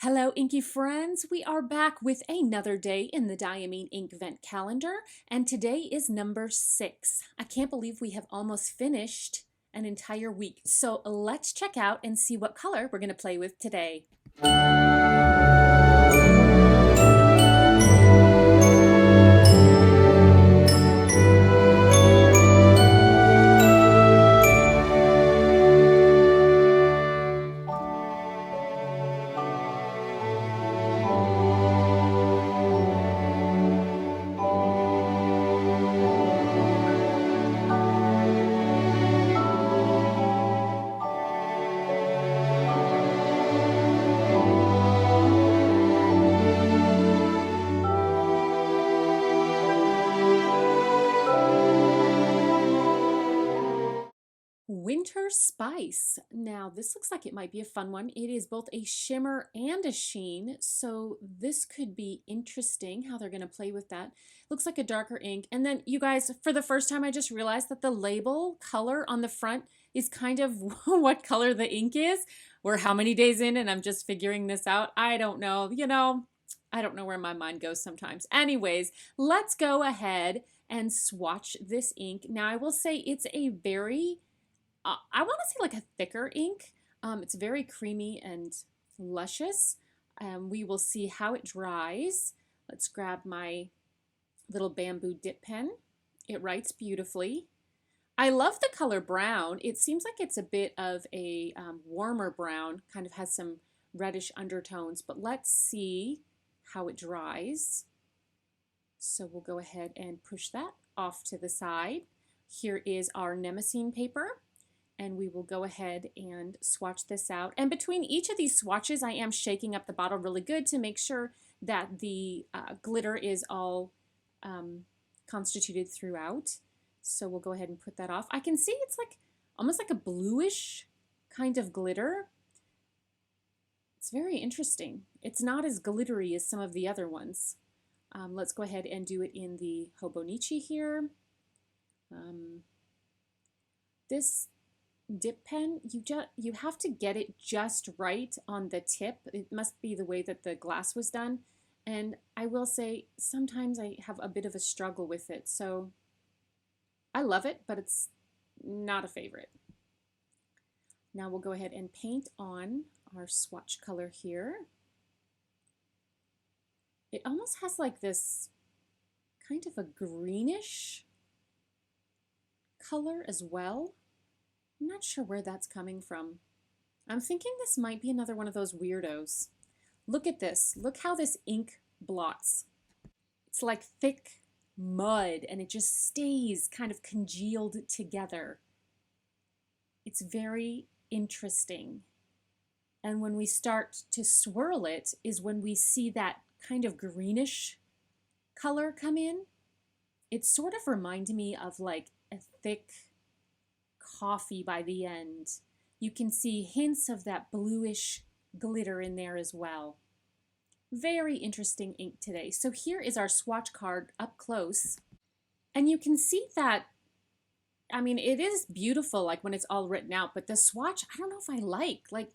Hello, inky friends. We are back with another day in the Diamine Inkvent calendar, and today is number 6. I can't believe we have almost finished an entire week. So let's check out and see what color we're going to play with today. Winter Spice. Now, this looks like it might be a fun one. It is both a shimmer and a sheen, so this could be interesting how they're going to play with that. Looks like a darker ink. And then, you guys, for the first time, I just realized that the label color on the front is kind of what color the ink is. We're how many days in, and I'm just figuring this out. I don't know. I don't know where my mind goes sometimes. Anyways, let's go ahead and swatch this ink. Now, I will say it's a very I want to say like a thicker ink. It's very creamy and luscious. We will see how it dries. Let's grab my little bamboo dip pen. It writes beautifully. I love the color brown. It seems like it's a bit of a warmer brown, kind of has some reddish undertones, but let's see how it dries. So we'll go ahead and push that off to the side. Here is our Nemesis paper. And we will go ahead and swatch this out. And between each of these swatches, I am shaking up the bottle really good to make sure that the glitter is all constituted throughout. So we'll go ahead and put that off. I can see it's like almost like a bluish kind of glitter. It's very interesting. It's not as glittery as some of the other ones. Let's go ahead and do it in the Hobonichi here. This dip pen, you have to get it just right on the tip. It must be the way that the glass was done. And I will say sometimes I have a bit of a struggle with it. So I love it, but it's not a favorite. Now we'll go ahead and paint on our swatch color here. It almost has like this kind of a greenish color as well. I'm not sure where that's coming from. I'm thinking this might be another one of those weirdos. Look at this. Look how this ink blots. It's like thick mud and it just stays kind of congealed together. It's very interesting. And when we start to swirl it is when we see that kind of greenish color come in. It sort of reminded me of like a thick coffee by the end. You can see hints of that bluish glitter in there as well. Very interesting ink today. So here is our swatch card up close. And you can see that, I mean, it is beautiful like when it's all written out, but the swatch, I don't know if I like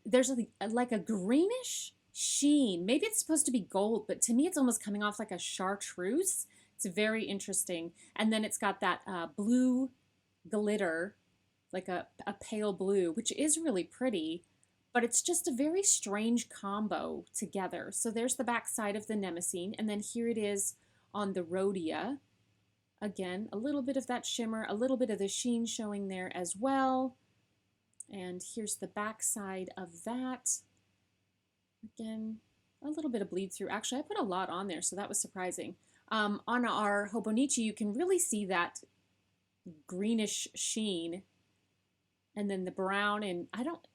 there's like a greenish sheen. Maybe it's supposed to be gold, but to me it's almost coming off like a chartreuse. It's very interesting. And then it's got that blue glitter, like a pale blue, which is really pretty, but it's just a very strange combo together. So there's the back side of the Nemesis, and then here it is on the Rhodia. Again, a little bit of that shimmer, a little bit of the sheen showing there as well. And here's the back side of that. Again, a little bit of bleed through. Actually, I put a lot on there, so that was surprising. On our Hobonichi, you can really see that greenish sheen and then the brown, and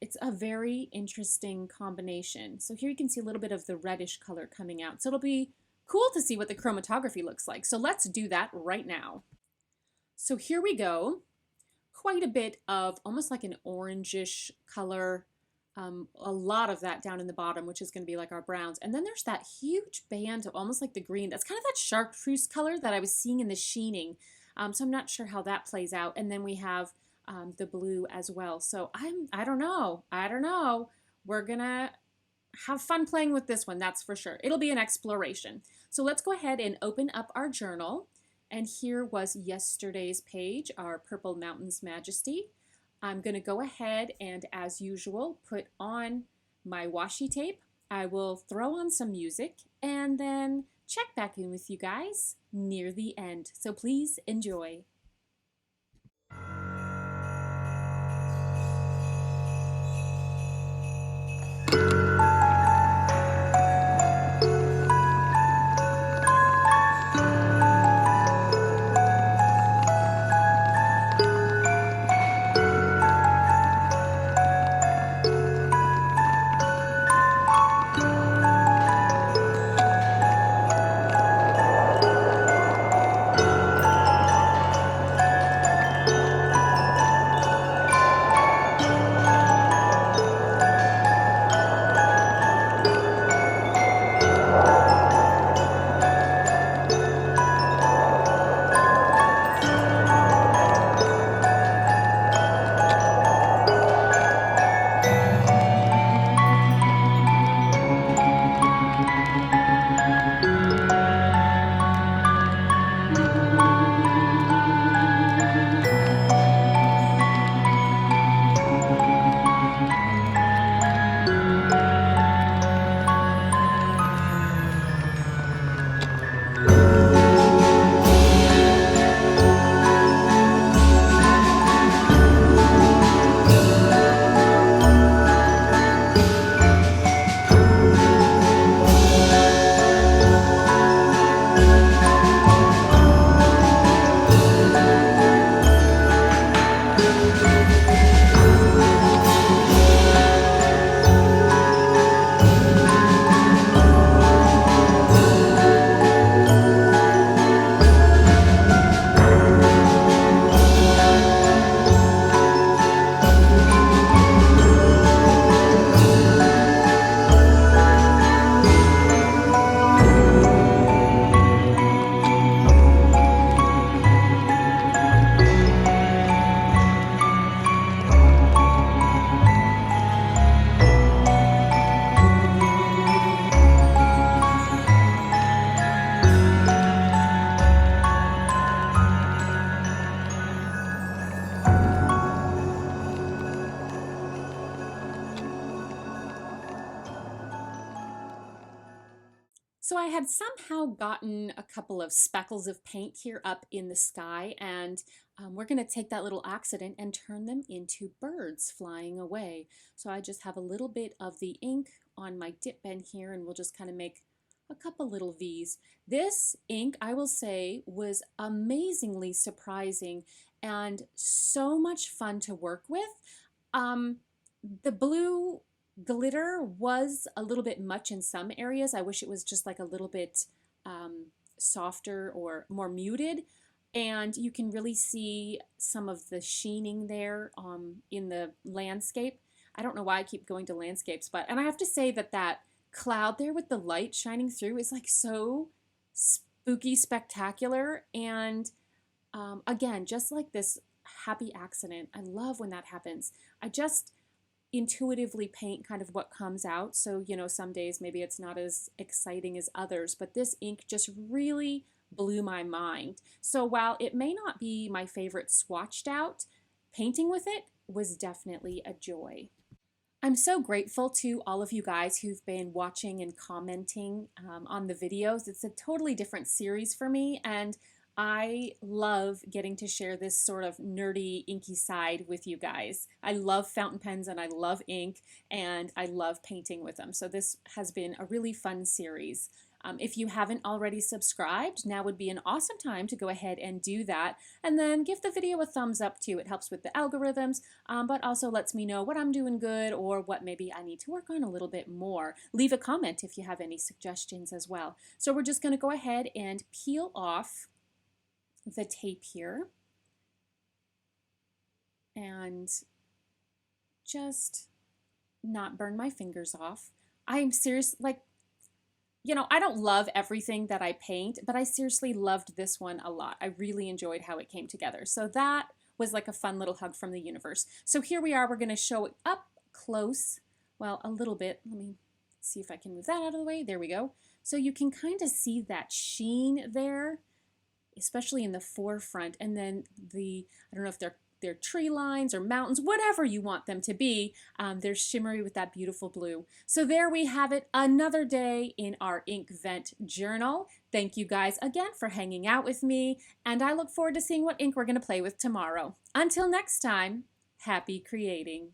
it's a very interesting combination. So here you can see a little bit of the reddish color coming out. So it'll be cool to see what the chromatography looks like. So let's do that right now. So here we go. Quite a bit of almost like an orangish color. A lot of that down in the bottom, which is going to be like our browns. And then there's that huge band of almost like the green. That's kind of that chartreuse color that I was seeing in the sheening. So I'm not sure how that plays out. And then we have the blue as well. So I don't know. We're gonna have fun playing with this one, that's for sure. It'll be an exploration. So let's go ahead and open up our journal. And here was yesterday's page, our Purple Mountains Majesty. I'm going to go ahead and, as usual, put on my washi tape. I will throw on some music and then check back in with you guys near the end. So please enjoy. So I had somehow gotten a couple of speckles of paint here up in the sky, and we're going to take that little accident and turn them into birds flying away. So I just have a little bit of the ink on my dip pen here, and we'll just kind of make a couple little V's. This ink, I will say, was amazingly surprising and so much fun to work with. The blue glitter was a little bit much in some areas. I wish it was just like a little bit softer or more muted. And you can really see some of the sheening there in the landscape. I don't know why I keep going to landscapes, and I have to say that that cloud there with the light shining through is like so spooky, spectacular. And again, just like this happy accident, I love when that happens. I just intuitively paint kind of what comes out. So, you know, some days maybe it's not as exciting as others, but this ink just really blew my mind. So while it may not be my favorite swatched out, painting with it was definitely a joy. I'm so grateful to all of you guys who've been watching and commenting on the videos. It's a totally different series for me, and I love getting to share this sort of nerdy, inky side with you guys. I love fountain pens and I love ink and I love painting with them. So this has been a really fun series. If you haven't already subscribed, now would be an awesome time to go ahead and do that. And then give the video a thumbs up too. It helps with the algorithms, but also lets me know what I'm doing good or what maybe I need to work on a little bit more. Leave a comment if you have any suggestions as well. So we're just going to go ahead and peel off the tape here and just not burn my fingers off. I'm serious, like, you know, I don't love everything that I paint, but I seriously loved this one a lot. I really enjoyed how it came together. So that was like a fun little hug from the universe. So here we are, we're going to show it up close. Well, a little bit. Let me See if I can move that out of the way. There we go. So you can kind of see that sheen there, especially in the forefront. And then I don't know if they're tree lines or mountains, whatever you want them to be. They're shimmery with that beautiful blue. So there we have it, another day in our Inkvent journal. Thank you guys again for hanging out with me, and I look forward to seeing what ink we're going to play with tomorrow. Until next time, happy creating.